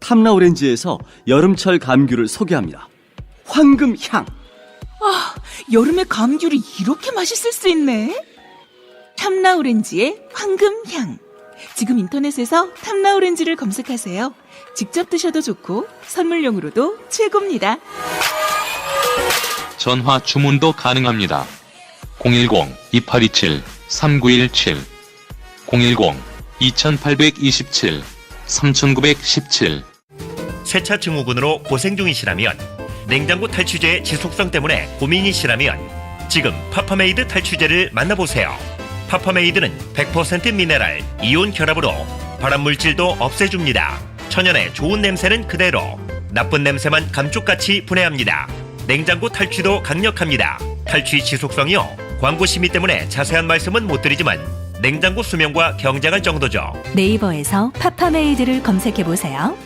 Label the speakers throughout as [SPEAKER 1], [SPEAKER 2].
[SPEAKER 1] 탐라오렌지에서 여름철 감귤을 소개합니다. 황금향.
[SPEAKER 2] 아, 여름에 감귤이 이렇게 맛있을 수 있네. 탐라오렌지의 황금향. 지금 인터넷에서 탐라오렌지를 검색하세요. 직접 드셔도 좋고 선물용으로도 최고입니다.
[SPEAKER 3] 전화 주문도 가능합니다. 010-2827-3917 010-2827-3917
[SPEAKER 4] 세차 증후군으로 고생 중이시라면, 냉장고 탈취제의 지속성 때문에 고민이시라면 지금 파파메이드 탈취제를 만나보세요. 파파메이드는 100% 미네랄, 이온 결합으로 발암물질도 없애줍니다. 천연의 좋은 냄새는 그대로, 나쁜 냄새만 감쪽같이 분해합니다. 냉장고 탈취도 강력합니다. 탈취 지속성이요, 광고 심의 때문에 자세한 말씀은 못 드리지만 냉장고 수명과 경쟁할 정도죠.
[SPEAKER 5] 네이버에서 파파메이드를 검색해보세요.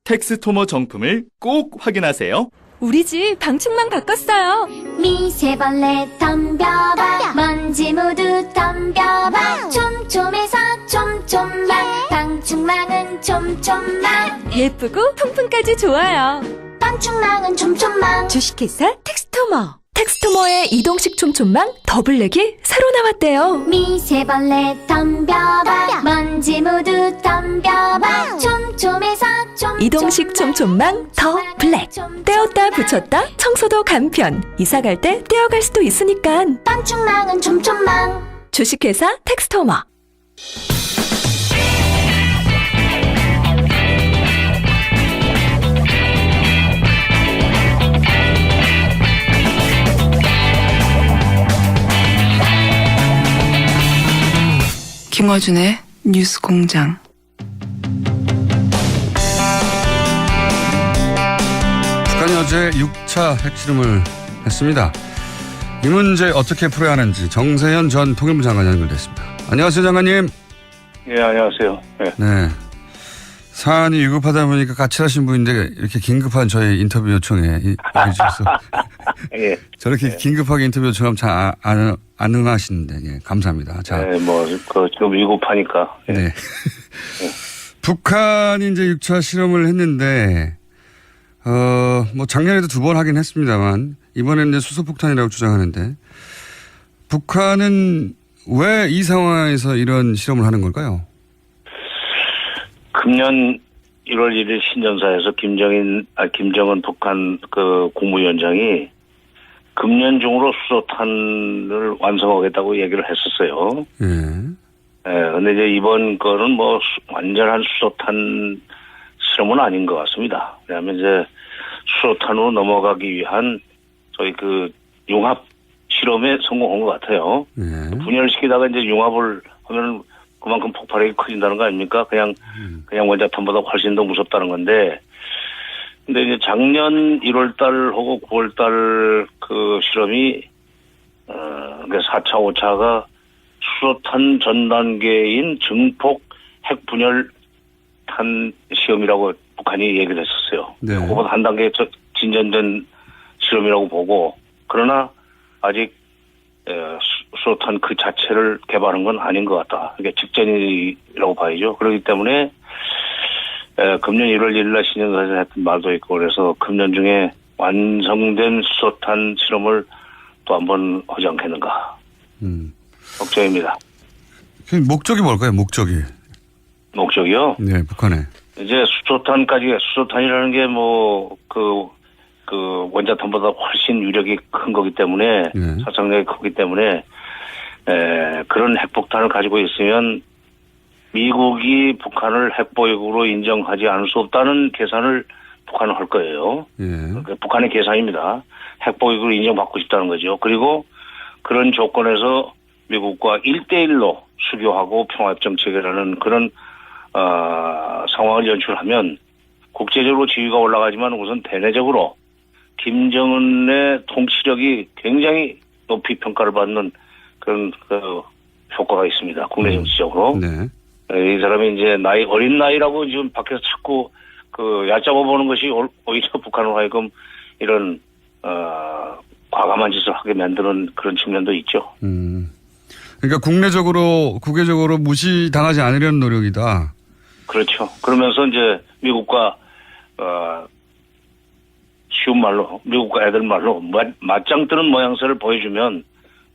[SPEAKER 6] 텍스토머 정품을 꼭 확인하세요.
[SPEAKER 5] 우리 집 방충망 바꿨어요.
[SPEAKER 7] 미세벌레 덤벼봐, 먼지 모두 덤벼봐. 촘촘해서 촘촘만, 방충망은 촘촘만.
[SPEAKER 5] 예쁘고 통풍까지 좋아요.
[SPEAKER 7] 방충망은 촘촘만.
[SPEAKER 5] 주식회사 텍스토머. 텍스토머의 이동식 촘촘망 더블랙이 새로 나왔대요.
[SPEAKER 7] 미세벌레 덤벼봐, 먼지 모두 덤벼봐. 촘촘해서 촘촘만.
[SPEAKER 5] 이동식 촘촘망 더 블랙. 떼었다 붙였다 청소도 간편. 이사 갈 때 떼어갈 수도 있으니까.
[SPEAKER 7] 방충망은 촘촘만.
[SPEAKER 5] 주식회사 텍스토머.
[SPEAKER 8] 김어준의 뉴스공장.
[SPEAKER 9] 북한이 어제 6차 핵실험을 했습니다. 이 문제 어떻게 풀어야 하는지 정세현 전 통일부 장관 연결됐습니다. 안녕하세요, 장관님.
[SPEAKER 10] 예, 안녕하세요. 네.
[SPEAKER 9] 네. 사안이 위급하다 보니까 까칠하신 분인데 이렇게 긴급한 저희 인터뷰 요청에 응해주셔서
[SPEAKER 10] 예.
[SPEAKER 9] 저렇게
[SPEAKER 10] 예.
[SPEAKER 9] 긴급하게 인터뷰 요청하면 잘 안 응하시는데 예, 감사합니다. 자,
[SPEAKER 10] 네, 지금 위급하니까. 예.
[SPEAKER 9] 네. 북한이 이제 6차 실험을 했는데 작년에도 2번 하긴 했습니다만 이번에는 이제 수소폭탄이라고 주장하는데 북한은 왜 이 상황에서 이런 실험을 하는 걸까요?
[SPEAKER 10] 금년 1월 1일 신년사에서 김정은 북한 국무위원장이 금년 중으로 수소탄을 완성하겠다고 얘기를 했었어요.
[SPEAKER 9] 예.
[SPEAKER 10] 근데 이제 이번 거는 완전한 수소탄 실험은 아닌 것 같습니다. 왜냐하면 이제 수소탄으로 넘어가기 위한 저희 융합 실험에 성공한 것 같아요.
[SPEAKER 9] 예.
[SPEAKER 10] 분열시키다가 이제 융합을 하면 그만큼 폭발력이 커진다는 거 아닙니까? 그냥 원자탄보다 훨씬 더 무섭다는 건데, 근데 이제 작년 1월달하고 9월달 실험이 4차, 5차가 수소탄 전 단계인 증폭 핵분열탄 시험이라고 북한이 얘기를 했었어요.
[SPEAKER 9] 네.
[SPEAKER 10] 그보다 한 단계 진전된 실험이라고 보고, 그러나 아직 수소탄 그 자체를 개발한 건 아닌 것 같다. 이게 직전이라고 봐야죠. 그렇기 때문에 금년 1월 1일 날 신년사에서 했던 말도 있고, 그래서 금년 중에 완성된 수소탄 실험을 또 한번 하지 않겠는가. 걱정입니다.
[SPEAKER 9] 목적이 뭘까요?
[SPEAKER 10] 목적이요?
[SPEAKER 9] 네, 북한에.
[SPEAKER 10] 이제 수소탄이라는 게 원자탄보다 훨씬 위력이 큰 거기 때문에,
[SPEAKER 9] 네.
[SPEAKER 10] 殺傷力이 크기 때문에, 그런 핵폭탄을 가지고 있으면 미국이 북한을 핵보유국으로 인정하지 않을 수 없다는 계산을 북한은 할 거예요.
[SPEAKER 9] 예.
[SPEAKER 10] 북한의 계산입니다. 핵보유국으로 인정받고 싶다는 거죠. 그리고 그런 조건에서 미국과 1대1로 수교하고 평화협정 체결하는 그런 상황을 연출하면 국제적으로 지위가 올라가지만 우선 대내적으로 김정은의 통치력이 굉장히 높이 평가를 받는 그런 효과가 있습니다. 국내 정치적으로.
[SPEAKER 9] 네.
[SPEAKER 10] 이 사람이 이제 어린 나이라고 지금 밖에서 자꾸 얕잡아 보는 것이 오히려 북한으로 하여금 이런 과감한 짓을 하게 만드는 그런 측면도 있죠.
[SPEAKER 9] 그러니까 국계적으로 무시당하지 않으려는 노력이다.
[SPEAKER 10] 그렇죠. 그러면서 이제 미국과 쉬운 말로 미국과 애들 말로 맞짱 뜨는 모양새를 보여주면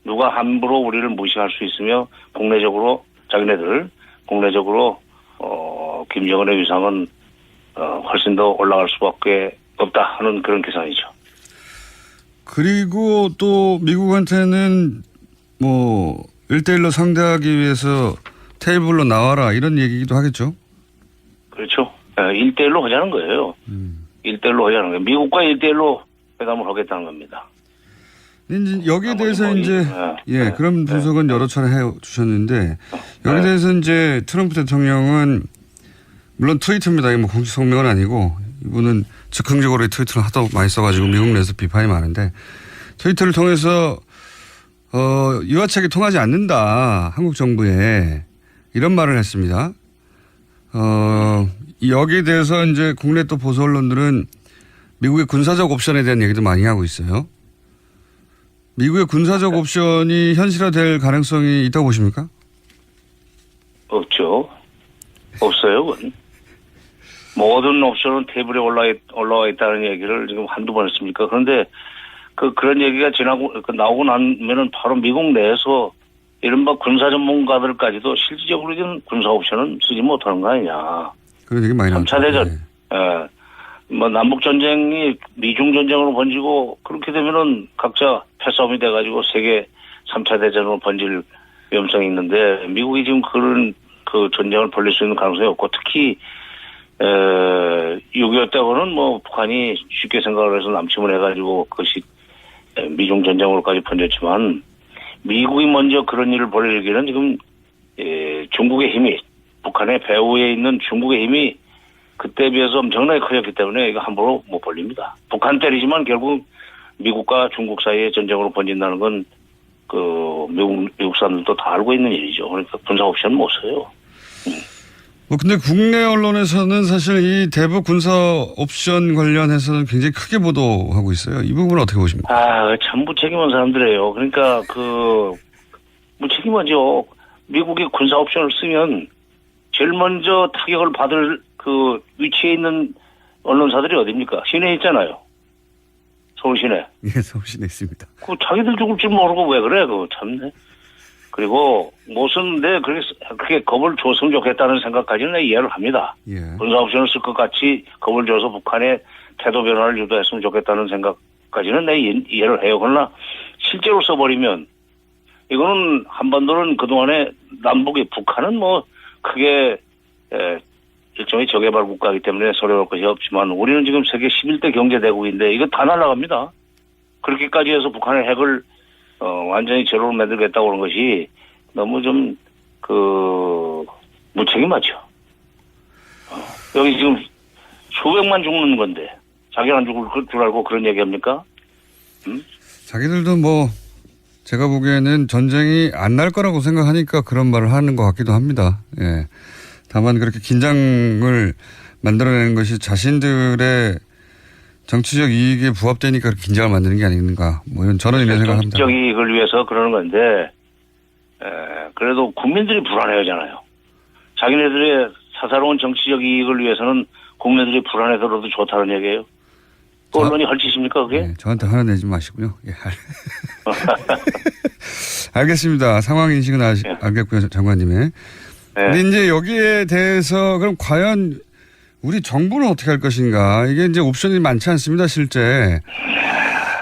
[SPEAKER 10] 누가 함부로 우리를 무시할 수 있으며 국내적으로 자기네들 국내적으로 김정은의 위상은 훨씬 더 올라갈 수밖에 없다 하는 그런 계산이죠.
[SPEAKER 9] 그리고 또 미국한테는 뭐 1대1로 상대하기 위해서 테이블로 나와라 이런 얘기도 하겠죠.
[SPEAKER 10] 그렇죠. 1대1로 하자는 거예요. 1대1로 하자는 거예요. 미국과 1대1로 회담을 하겠다는 겁니다.
[SPEAKER 9] 이제 여기에 대해서
[SPEAKER 10] 뭐
[SPEAKER 9] 이제 그런 분석은 여러 차례 해 주셨는데 여기에 대해서 이제 트럼프 대통령은 물론 트위터입니다. 뭐 공식 성명은 아니고 이분은 즉흥적으로 트위터를 하도 많이 써가지고 미국 내에서 비판이 많은데 트위터를 통해서 유화책이 통하지 않는다 한국 정부에 이런 말을 했습니다. 여기에 대해서 이제 국내 또 보수 언론들은 미국의 군사적 옵션에 대한 얘기도 많이 하고 있어요. 미국의 군사적 옵션이 현실화될 가능성이 있다고 보십니까?
[SPEAKER 10] 없죠. 없어요, 그건. 모든 옵션은 테이블에 올라와 있다는 얘기를 지금 한두 번 했습니까? 그런데 그런 얘기가 나오고 나면은 바로 미국 내에서 이른바 군사 전문가들까지도 실질적으로는 군사 옵션은 쓰지 못하는 거 아니냐.
[SPEAKER 9] 그런 얘기 많이 나왔죠.
[SPEAKER 10] 3차 대전. 뭐 남북 전쟁이 미중 전쟁으로 번지고 그렇게 되면은 각자 패싸움이 돼가지고 세계 3차 대전으로 번질 위험성이 있는데 미국이 지금 그런 그 전쟁을 벌릴 수 있는 가능성이 없고 특히 6.25 때고는 뭐 북한이 쉽게 생각을 해서 남침을 해가지고 그것이 미중 전쟁으로까지 번졌지만 미국이 먼저 그런 일을 벌이기는 지금 중국의 힘이 북한의 배후에 있는 중국의 힘이 그때에 비해서 엄청나게 커졌기 때문에 이거 함부로 못 벌립니다. 북한 때리지만 결국 미국과 중국 사이의 전쟁으로 번진다는 건 그 미국 사람들도 다 알고 있는 일이죠. 그러니까 군사 옵션 못 써요.
[SPEAKER 9] 뭐 근데 국내 언론에서는 사실 이 대북 군사 옵션 관련해서는 굉장히 크게 보도하고 있어요. 이 부분은 어떻게 보십니까?
[SPEAKER 10] 참 무책임한 사람들이에요. 그러니까 무책임하죠. 미국이 군사 옵션을 쓰면 제일 먼저 타격을 받을 그 위치에 있는 언론사들이 어디입니까? 시내에 있잖아요. 서울 시내.
[SPEAKER 9] 예, 서울 시내에 있습니다.
[SPEAKER 10] 자기들 죽을 줄 모르고 왜 그래? 참네. 그리고 무슨 그렇게 겁을 줬으면 좋겠다는 생각까지는 이해를 합니다. 군사 옵션을 쓸 것 같이 겁을 줘서 북한의 태도 변화를 유도했으면 좋겠다는 생각까지는 이해를 해요. 그러나 실제로 써버리면 이거는 한반도는 그동안에 북한은 뭐 크게 일종의 저개발 국가이기 때문에 서려할 것이 없지만 우리는 지금 세계 11대 경제대국인데 이거 다 날아갑니다. 그렇게까지 해서 북한의 핵을 완전히 제로로 만들겠다고 하는 것이 너무 좀 무책임하죠. 여기 지금 수백만 죽는 건데 자기는 안 죽을 줄 알고 그런 얘기합니까?
[SPEAKER 9] 자기들도 뭐 제가 보기에는 전쟁이 안 날 거라고 생각하니까 그런 말을 하는 것 같기도 합니다. 예. 다만 그렇게 긴장을 만들어내는 것이 자신들의 정치적 이익에 부합되니까 긴장을 만드는 게 아닌가. 뭐 이런 저는 이런 생각을 합니다.
[SPEAKER 10] 정치적 이익을 위해서 그러는 건데 그래도 국민들이 불안해하잖아요. 자기네들의 사사로운 정치적 이익을 위해서는 국민들이 불안해서라도 좋다는 얘기예요. 또 언론이 헐짓입니까 그게?
[SPEAKER 9] 네, 저한테 화를 내지 마시고요. 예. 알겠습니다. 상황 인식은 알겠고요. 장관님의. 근데 이제 여기에 대해서 그럼 과연 우리 정부는 어떻게 할 것인가. 이게 이제 옵션이 많지 않습니다. 실제.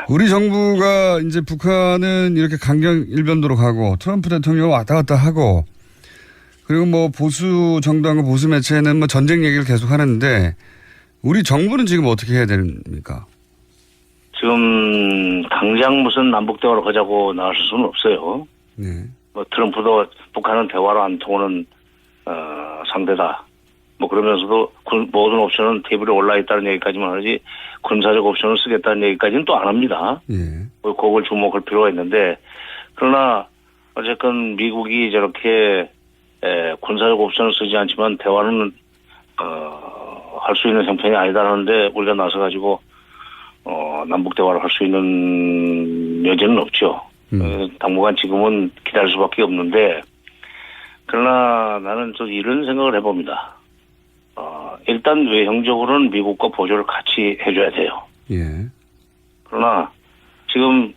[SPEAKER 9] 우리 정부가 이제 북한은 이렇게 강경 일변도로 가고 트럼프 대통령 왔다 갔다 하고 그리고 뭐 보수 정당과 보수 매체는 뭐 전쟁 얘기를 계속 하는데 우리 정부는 지금 어떻게 해야 됩니까?
[SPEAKER 10] 지금 당장 무슨 남북 대화를 하자고 나설 수는 없어요.
[SPEAKER 9] 네.
[SPEAKER 10] 뭐 트럼프도 북한은 대화로 안 통하는 상대다. 뭐 그러면서도 모든 옵션은 테이블에 올라 있다는 얘기까지만 하지 군사적 옵션을 쓰겠다는 얘기까지는 또 안 합니다. 그걸 주목할 필요가 있는데 그러나 어쨌건 미국이 저렇게 군사적 옵션을 쓰지 않지만 대화는 할 수 있는 형편이 아니다라는데 우리가 나서가지고 남북 대화를 할 수 있는 여지는 없죠. 당분간 지금은 기다릴 수밖에 없는데 그러나 나는 또 이런 생각을 해봅니다. 일단 외형적으로는 미국과 보조를 같이 해줘야 돼요.
[SPEAKER 9] 예.
[SPEAKER 10] 그러나 지금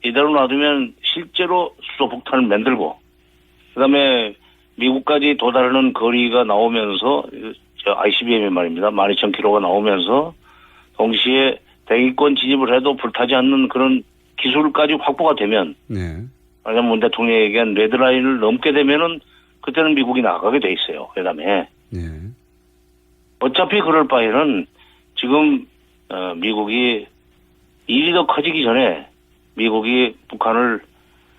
[SPEAKER 10] 이대로 놔두면 실제로 수소폭탄을 만들고 그다음에 미국까지 도달하는 거리가 나오면서 ICBM이 말입니다. 12,000km가 나오면서 동시에 대기권 진입을 해도 불타지 않는 그런 기술까지 확보가 되면
[SPEAKER 9] 네.
[SPEAKER 10] 만약 문 대통령이 얘기한 레드라인을 넘게 되면은 그때는 미국이 나가게 돼 있어요. 회담에.
[SPEAKER 9] 네.
[SPEAKER 10] 어차피 그럴 바에는 지금 미국이 일이 더 커지기 전에 미국이 북한을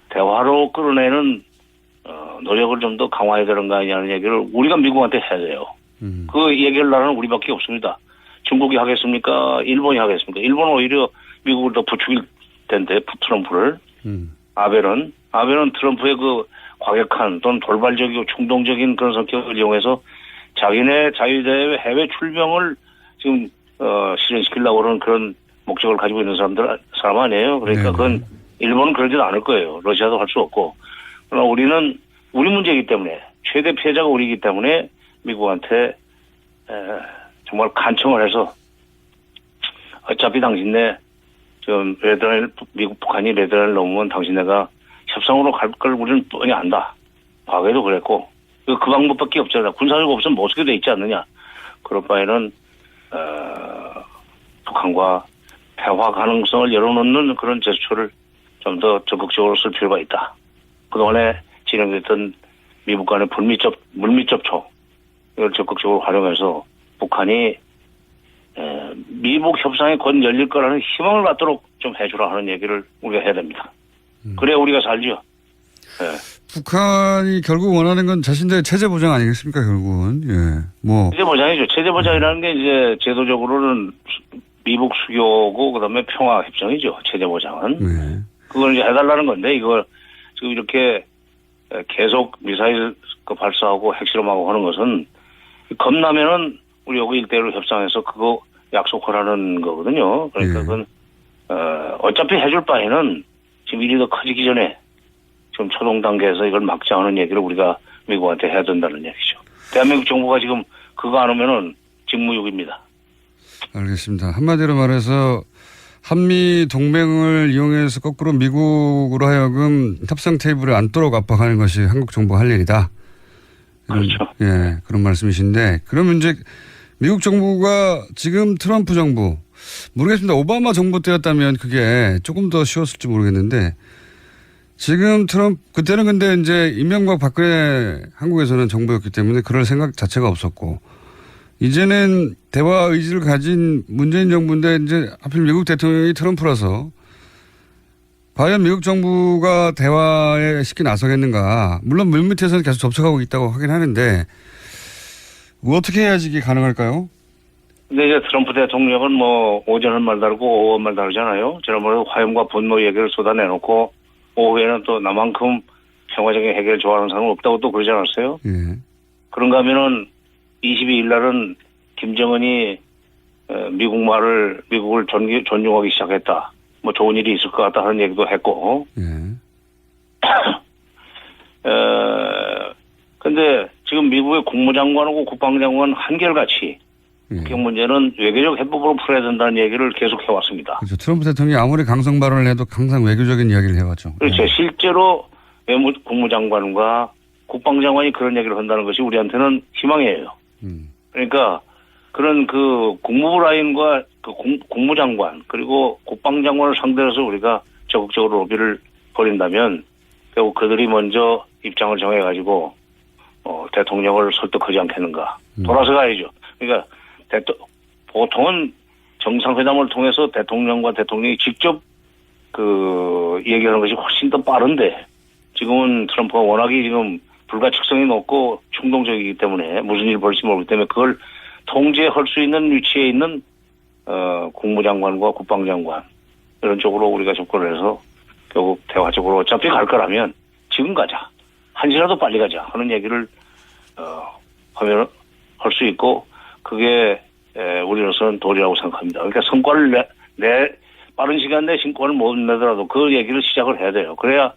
[SPEAKER 10] 대화로 끌어내는 노력을 좀 더 강화해야 되는 거 아니냐는 얘기를 우리가 미국한테 해야 돼요. 그 얘기를 나라는 우리밖에 없습니다. 중국이 하겠습니까? 일본이 하겠습니까? 일본은 오히려 미국을 더 부추길 텐데 트럼프를. 아베는 트럼프의 그 과격한 또는 돌발적이고 충동적인 그런 성격을 이용해서 자기네 자유대회 해외 출병을 지금 실현시키려고 그러는 그런 목적을 가지고 있는 사람 아니에요. 그러니까 그건 일본은 그러지도 않을 거예요. 러시아도 할 수 없고. 그러나 우리는 우리 문제이기 때문에 최대 피해자가 우리이기 때문에 미국한테 정말 간청을 해서 어차피 당신네 지금 미국 북한이 레드라인을 넘으면 당신네가 협상으로 갈 걸 우리는 뻔히 안다. 과거에도 그랬고 그 방법밖에 없잖아. 군사력 없으면 못 쓰게 돼 있지 않느냐. 그럴 바에는 북한과 대화 가능성을 열어놓는 그런 제스처를 좀 더 적극적으로 쓸 필요가 있다. 그동안에 진행됐던 미국 간의 물밑 접촉 이걸 적극적으로 활용해서 북한이 미국 협상에 곧 열릴 거라는 희망을 갖도록 좀 해주라 하는 얘기를 우리가 해야 됩니다. 그래야 우리가 살죠. 네.
[SPEAKER 9] 북한이 결국 원하는 건 자신들의 체제 보장 아니겠습니까, 결국은. 예.
[SPEAKER 10] 체제 보장이죠. 체제 보장이라는 게 이제 제도적으로는 미국 수교고 그다음에 평화 협정이죠. 체제 보장은.
[SPEAKER 9] 네.
[SPEAKER 10] 그걸 이제 해달라는 건데 이걸 지금 이렇게 계속 미사일 발사하고 핵실험하고 하는 것은 겁나면은 우리 여기 1대1로 협상해서 그거 약속하라는 거거든요. 그러니까 그건 어차피 해줄 바에는 지금 일이 더 커지기 전에 지금 초동 단계에서 이걸 막자 하는 얘기를 우리가 미국한테 해야 된다는 얘기죠. 대한민국 정부가 지금 그거 안 하면은 직무유기입니다.
[SPEAKER 9] 알겠습니다. 한마디로 말해서 한미 동맹을 이용해서 거꾸로 미국으로 하여금 협상 테이블에 앉도록 압박하는 것이 한국 정부가 할 일이다.
[SPEAKER 10] 그렇죠.
[SPEAKER 9] 예, 그런 말씀이신데 그러면 이제 미국 정부가 지금 트럼프 정부 모르겠습니다. 오바마 정부 때였다면 그게 조금 더 쉬웠을지 모르겠는데 지금 그때는 근데 이제 이명박 박근혜 한국에서는 정부였기 때문에 그럴 생각 자체가 없었고 이제는 대화 의지를 가진 문재인 정부인데 이제 하필 미국 대통령이 트럼프라서 과연 미국 정부가 대화에 쉽게 나서겠는가. 물론 물밑에서는 계속 접촉하고 있다고 하긴 하는데 어떻게 해야지 이게 가능할까요?
[SPEAKER 10] 근데 이제 트럼프 대통령은 뭐 오전은 말 다르고 오후는 말 다르잖아요. 지난번에 화염과 분노 얘기를 쏟아내놓고 오후에는 또 나만큼 평화적인 해결을 좋아하는 사람은 없다고 또 그러지 않았어요?
[SPEAKER 9] 예.
[SPEAKER 10] 그런가 하면은 22일 날은 김정은이 미국을 존중하기 시작했다. 뭐 좋은 일이 있을 것 같다 하는 얘기도 했고.
[SPEAKER 9] 예.
[SPEAKER 10] 근데 지금 미국의 국무장관하고 국방장관 한결같이 그 문제는 외교적 해법으로 풀어야 된다는 얘기를 계속 해왔습니다.
[SPEAKER 9] 그렇죠. 트럼프 대통령이 아무리 강성 발언을 해도 항상 외교적인 이야기를 해왔죠.
[SPEAKER 10] 그렇죠. 실제로 국무장관과 국방장관이 그런 얘기를 한다는 것이 우리한테는 희망이에요. 그러니까 그런 그 국무부 라인과 그 국무장관 그리고 국방장관을 상대로 해서 우리가 적극적으로 로비를 벌인다면 결국 그들이 먼저 입장을 정해가지고 대통령을 설득하지 않겠는가. 돌아서 가야죠. 그러니까 보통은 정상회담을 통해서 대통령과 대통령이 직접 그 얘기하는 것이 훨씬 더 빠른데 지금은 트럼프가 워낙에 지금 불가측성이 높고 충동적이기 때문에 무슨 일이 벌일지 모르기 때문에 그걸 통제할 수 있는 위치에 있는 국무장관과 국방장관 이런 쪽으로 우리가 접근을 해서 결국 대화적으로 어차피 갈 거라면 지금 가자. 한시라도 빨리 가자 하는 얘기를 하면 할 수 있고 그게 우리로서는 도리라고 생각합니다. 그러니까 성과를 빠른 시간 내에 성과를 못 내더라도 그 얘기를 시작을 해야 돼요. 그래야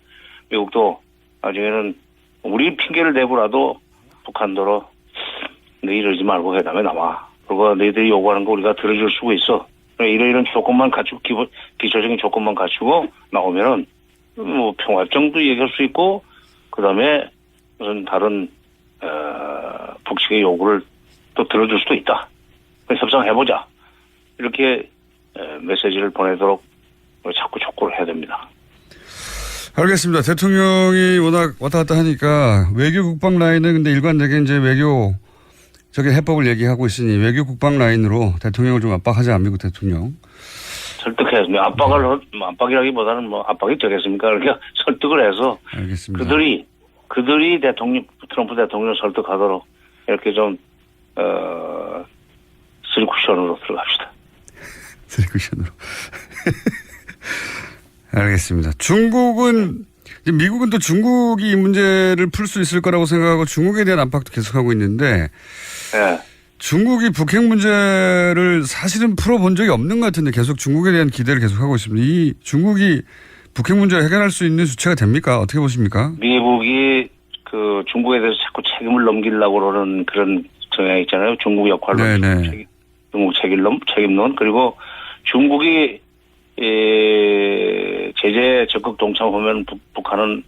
[SPEAKER 10] 미국도 나중에는 우리 핑계를 대고라도 북한도로 너희 이러지 말고 회담에 나와. 그리고 너희들이 요구하는 거 우리가 들어줄 수가 있어. 이런 조건만 갖추고 기초적인 조건만 갖추고 나오면은 뭐 평화협정도 얘기할 수 있고 그다음에 무슨 다른 북측의 요구를 또 들어줄 수도 있다. 협상해보자. 이렇게 메시지를 보내도록 자꾸 촉구를 해야 됩니다.
[SPEAKER 9] 알겠습니다. 대통령이 워낙 왔다 갔다 하니까 외교 국방 라인은 근데 일관되게 이제 외교 저기 해법을 얘기하고 있으니 외교 국방 라인으로 대통령을 좀 압박하자. 미국 대통령.
[SPEAKER 10] 설득해서 압박이라기보다는 뭐 압박이 되겠습니까? 그러니까 설득을 해서
[SPEAKER 9] 알겠습니다.
[SPEAKER 10] 그들이 트럼프 대통령을 설득하도록 이렇게 좀 쓰리쿠션으로 들어갑시다.
[SPEAKER 9] 쓰리쿠션으로. 알겠습니다. 미국은 또 중국이 이 문제를 풀 수 있을 거라고 생각하고 중국에 대한 압박도 계속하고 있는데
[SPEAKER 10] 네.
[SPEAKER 9] 중국이 북핵 문제를 사실은 풀어본 적이 없는 것 같은데 계속 중국에 대한 기대를 계속하고 있습니다. 이 중국이 북핵 문제를 해결할 수 있는 주체가 됩니까? 어떻게 보십니까?
[SPEAKER 10] 미국이 그 중국에 대해서 자꾸 책임을 넘기려고 그러는 그런 경향이 있잖아요. 중국 역할로. 중국 책임론. 그리고 중국이 제재 적극 동참하면 북한은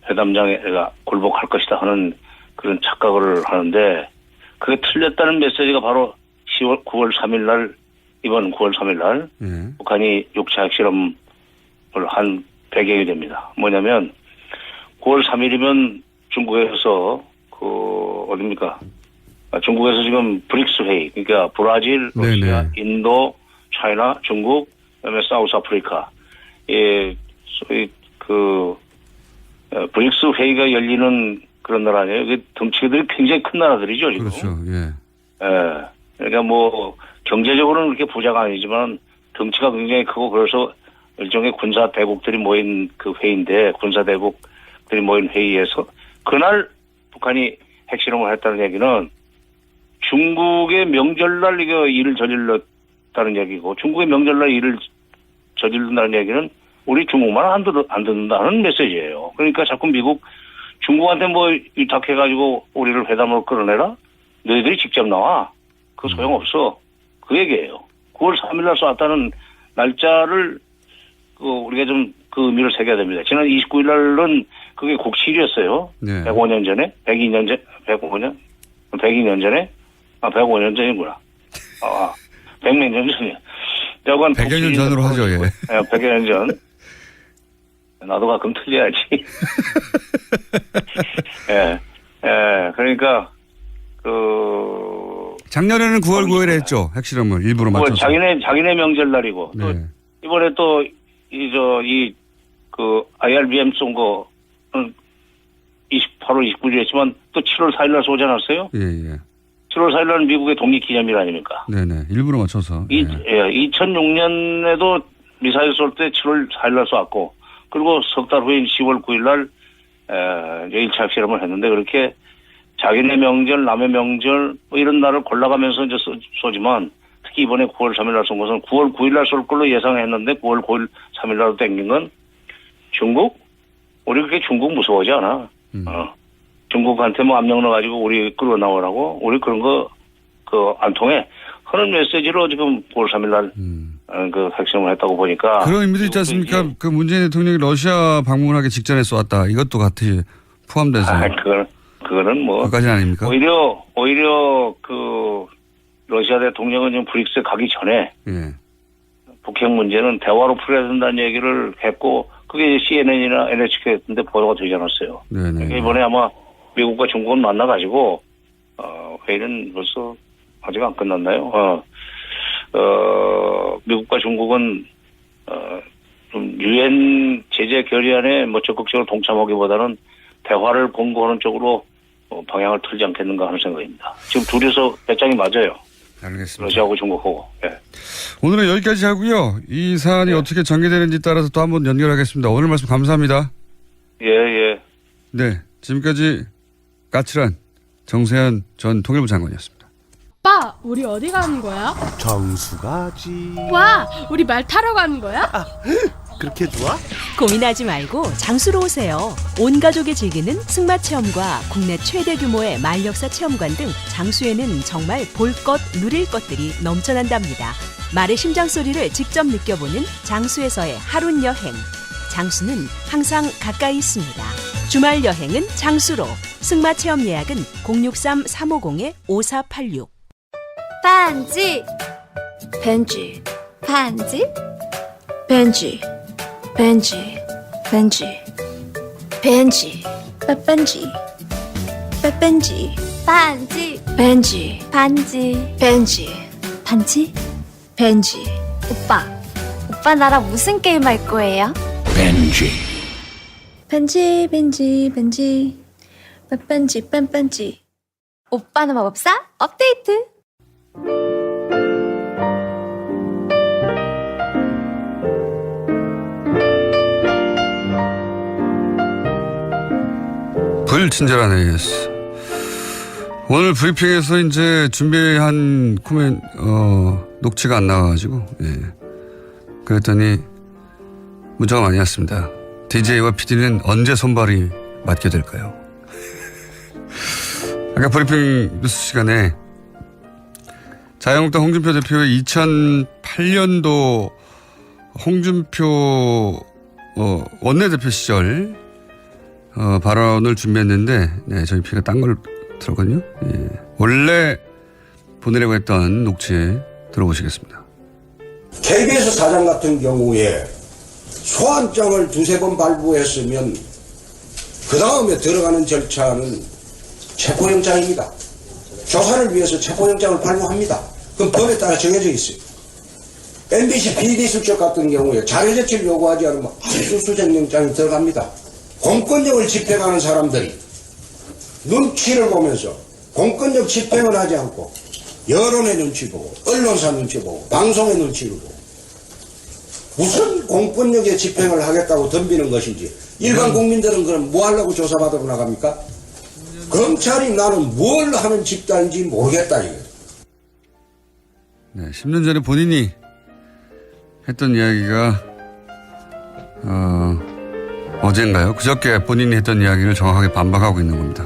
[SPEAKER 10] 회담장에 굴복할 것이다 하는 그런 착각을 하는데 그게 틀렸다는 메시지가 바로 9월 3일 날 이번 9월 3일 날 북한이 육체 핵실험을 한 배경이 됩니다. 뭐냐면 9월 3일이면 중국에서 어딥니까? 중국에서 지금 브릭스 회의, 그러니까 브라질, 러시아,
[SPEAKER 9] 네네.
[SPEAKER 10] 인도, 차이나, 중국, 그다음에 사우스 아프리카, 소위 브릭스 회의가 열리는 그런 나라 아니에요? 이게 덩치들이 굉장히 큰 나라들이죠, 지금.
[SPEAKER 9] 그렇죠. 예.
[SPEAKER 10] 그러니까 뭐 경제적으로는 그렇게 부자가 아니지만 덩치가 굉장히 크고 그래서 일종의 군사 대국들이 모인 그 회의인데 군사 대국들이 모인 회의에서 그날 북한이 핵실험을 했다는 얘기는 중국의 명절날 이거 일을 저질렀다는 얘기고 중국의 명절날 일을 저지른다는 얘기는 우리 중국만 안 듣는다는 메시지예요. 그러니까 자꾸 미국 중국한테 뭐 위탁해가지고 우리를 회담으로 끌어내라? 너희들이 직접 나와. 그 소용없어. 그 얘기예요. 9월 3일날 쏘았다는 날짜를 우리가 좀 그 의미를 새겨야 됩니다. 지난 29일날은 그게 국칠이었어요.
[SPEAKER 9] 네.
[SPEAKER 10] 102년 전에? 102년 전에? 105년 전이구나. 100몇 년 전이야.
[SPEAKER 9] 100여 년 전으로 하죠. 예.
[SPEAKER 10] 100여 년 전. 나도 가끔 틀려야지. 그러니까,
[SPEAKER 9] 작년에는 9월 9일에 했죠. 핵실험을 일부러 맞춰서.
[SPEAKER 10] 자기네 명절날이고. 또,
[SPEAKER 9] 네.
[SPEAKER 10] 이번에 또, IRBM 쏜 거는 8월 29일에 했지만 또 7월 4일날 쏘지 않았어요?
[SPEAKER 9] 예.
[SPEAKER 10] 7월 4일날은 미국의 독립기념일 아닙니까?
[SPEAKER 9] 네네. 일부러 맞춰서.
[SPEAKER 10] 2006년에도 미사일 쏠 때 7월 4일날 쏘았고, 그리고 석 달 후인 10월 9일날, 1차 핵실험을 했는데, 그렇게 자기네 명절, 남의 명절, 뭐 이런 날을 골라가면서 이제 쏘지만, 특히 이번에 9월 3일날 쏜 것은 9월 9일날 쏠 걸로 예상했는데, 9월 9일 3일날로 땡긴 건 중국? 우리 그렇게 중국 무서워하지 않아. 중국한테 뭐 압력 넣어가지고 우리 끌어 나오라고, 우리 그런 거, 안 통해. 하는 메시지로 지금 9월 3일날, 그 핵실험을 했다고 보니까.
[SPEAKER 9] 그런 의미도 있지 않습니까? 그 문재인 대통령이 러시아 방문하기 직전에 쏘았다. 이것도 같이 포함돼서.
[SPEAKER 10] 그거는 뭐.
[SPEAKER 9] 그까지는 아닙니까?
[SPEAKER 10] 오히려 러시아 대통령은 지금 브릭스에 가기 전에.
[SPEAKER 9] 예.
[SPEAKER 10] 북핵 문제는 대화로 풀어야 된다는 얘기를 했고, 그게 CNN이나 NHK 했는데 보도가 되지 않았어요.
[SPEAKER 9] 네네.
[SPEAKER 10] 그러니까 이번에 아마 미국과 중국은 만나가지고, 회의는 벌써 아직 안 끝났나요? 미국과 중국은, 좀 유엔 제재 결의안에 뭐 적극적으로 동참하기보다는 대화를 공고하는 쪽으로 방향을 틀지 않겠는가 하는 생각입니다. 지금 둘이서 배짱이 맞아요.
[SPEAKER 9] 알겠습니다.
[SPEAKER 10] 러시아하고 중국하고. 예.
[SPEAKER 9] 오늘은 여기까지 하고요. 이 사안이 어떻게 전개되는지 따라서 또 한번 연결하겠습니다. 오늘 말씀 감사합니다.
[SPEAKER 10] 예.
[SPEAKER 9] 네. 지금까지 까칠한 정세현 전 통일부 장관이었습니다.
[SPEAKER 11] 오빠, 우리 어디 가는 거야?
[SPEAKER 12] 정수 가지.
[SPEAKER 11] 와, 우리 말 타러 가는 거야? 그렇게 좋아?
[SPEAKER 5] 고민하지 말고 장수로 오세요. 온 가족이 즐기는 승마 체험과 국내 최대 규모의 말역사 체험관 등 장수에는 정말 볼 것, 누릴 것들이 넘쳐난답니다. 말의 심장 소리를 직접 느껴보는 장수에서의 하룬 여행. 장수는 항상 가까이 있습니다. 주말 여행은 장수로. 승마 체험 예약은 063-350-5486.
[SPEAKER 7] 반지 벤지 반지 벤지 벤지 벤지 벤지 빠빤지 빠빤지 반지 벤지 반지 벤지 반지 벤지 오빠 나랑 무슨 게임 할 거예요? 벤지 빠빤지 빤빤지 오빠는 마법사 업데이트.
[SPEAKER 9] 불친절한 AS. 오늘 브리핑에서 이제 준비한 녹취가 안 나와가지고, 예. 그랬더니 문자가 많이 왔습니다. DJ와 PD는 언제 손발이 맞게 될까요? 아까 브리핑 뉴스 시간에 자유한국당 홍준표 대표의 2008년도 홍준표 원내대표 시절 발언을 준비했는데, 네, 저희 피가 딴 걸 들었거든요. 예. 원래 보내려고 했던 녹취 들어보시겠습니다.
[SPEAKER 12] KBS 사장 같은 경우에 소환장을 2-3번 발부했으면 그 다음에 들어가는 절차는 체포영장입니다. 조사를 위해서 체포영장을 발부합니다. 그럼 법에 따라 정해져 있어요. MBC PD 수첩 같은 경우에 자료제출 요구하지 않으면 압수수색영장이 들어갑니다. 공권력을 집행하는 사람들이 눈치를 보면서 공권력 집행을 하지 않고 여론의 눈치 보고 언론사 눈치 보고 방송의 눈치를 보고 무슨 공권력의 집행을 하겠다고 덤비는 것인지 일반 국민들은 그럼 뭐 하려고 조사받으러 나갑니까? 검찰이 나는 뭘 하는 집단인지 모르겠다 이거예요.
[SPEAKER 9] 네, 10년 전에 본인이 했던 이야기가 어젠가요? 그저께 본인이 했던 이야기를 정확하게 반박하고 있는 겁니다.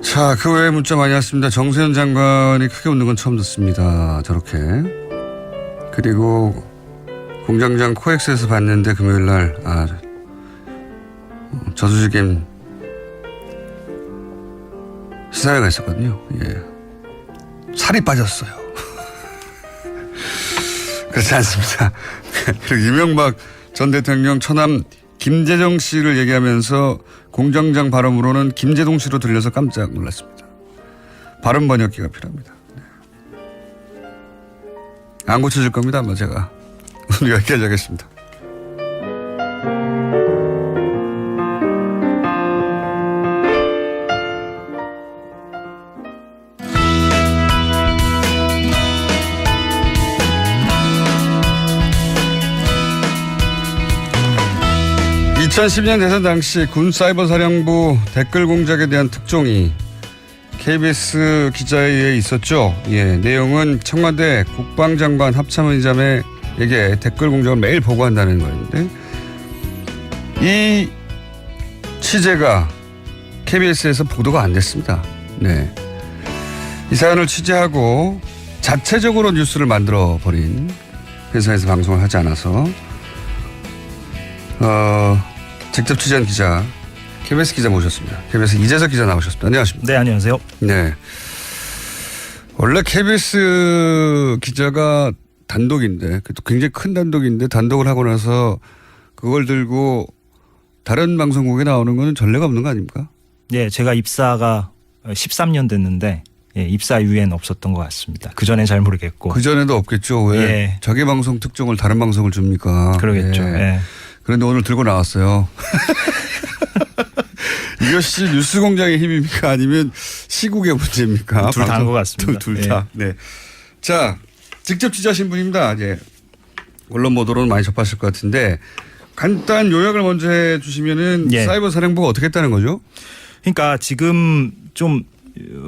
[SPEAKER 9] 자, 그 외에 문자 많이 왔습니다. 정세현 장관이 크게 웃는 건 처음 듣습니다. 저렇게. 그리고 공장장 코엑스에서 봤는데 금요일 날 저수지겜 시사회가 있었거든요. 예. 살이 빠졌어요. 그렇지 않습니다. 그리고 이명박 전 대통령 처남 김재정 씨를 얘기하면서 공장장 발음으로는 김재동 씨로 들려서 깜짝 놀랐습니다. 발음 번역기가 필요합니다. 네. 안 고쳐질 겁니다. 아마 제가 오늘 여기까지 하겠습니다. (2012년) 대선 당시 군사이버사령부 댓글 공작에 대한 특종이 KBS 기자에 의해 있었죠. 예, 내용은 청와대 국방장관 합참의장에게 댓글 공작을 매일 보고한다는 거였는데 이 취재가 KBS에서 보도가 안 됐습니다. 네, 이 사연을 취재하고 자체적으로 뉴스를 만들어 버린 회사에서 방송을 하지 않아서 직접 취재한 기자, KBS 기자 모셨습니다. KBS 이재석 기자 나오셨습니다. 안녕하십니까?
[SPEAKER 13] 네, 안녕하세요.
[SPEAKER 9] 네. 원래 KBS 기자가 단독인데, 굉장히 큰 단독인데, 단독을 하고 나서 그걸 들고 다른 방송국에 나오는 건 전례가 없는 거 아닙니까?
[SPEAKER 13] 네, 제가 입사가 13년 됐는데, 예, 입사 이후에는 없었던 것 같습니다. 그전엔 잘 모르겠고.
[SPEAKER 9] 그전에도 없겠죠. 왜
[SPEAKER 13] 예.
[SPEAKER 9] 자기 방송 특종을 다른 방송을 줍니까?
[SPEAKER 13] 그러겠죠.
[SPEAKER 9] 예.
[SPEAKER 13] 예.
[SPEAKER 9] 그런데 오늘 들고 나왔어요. 이것이 뉴스 공장의 힘입니까? 아니면 시국의 문제입니까?
[SPEAKER 13] 둘 다 한 것 같습니다.
[SPEAKER 9] 둘 다. 예. 네. 자, 직접 취재하신 분입니다. 이제 언론 보도로는 많이 접하실 것 같은데 간단 요약을 먼저 해 주시면은
[SPEAKER 13] 예.
[SPEAKER 9] 사이버 사령부가 어떻게 했다는 거죠?
[SPEAKER 13] 그러니까 지금 좀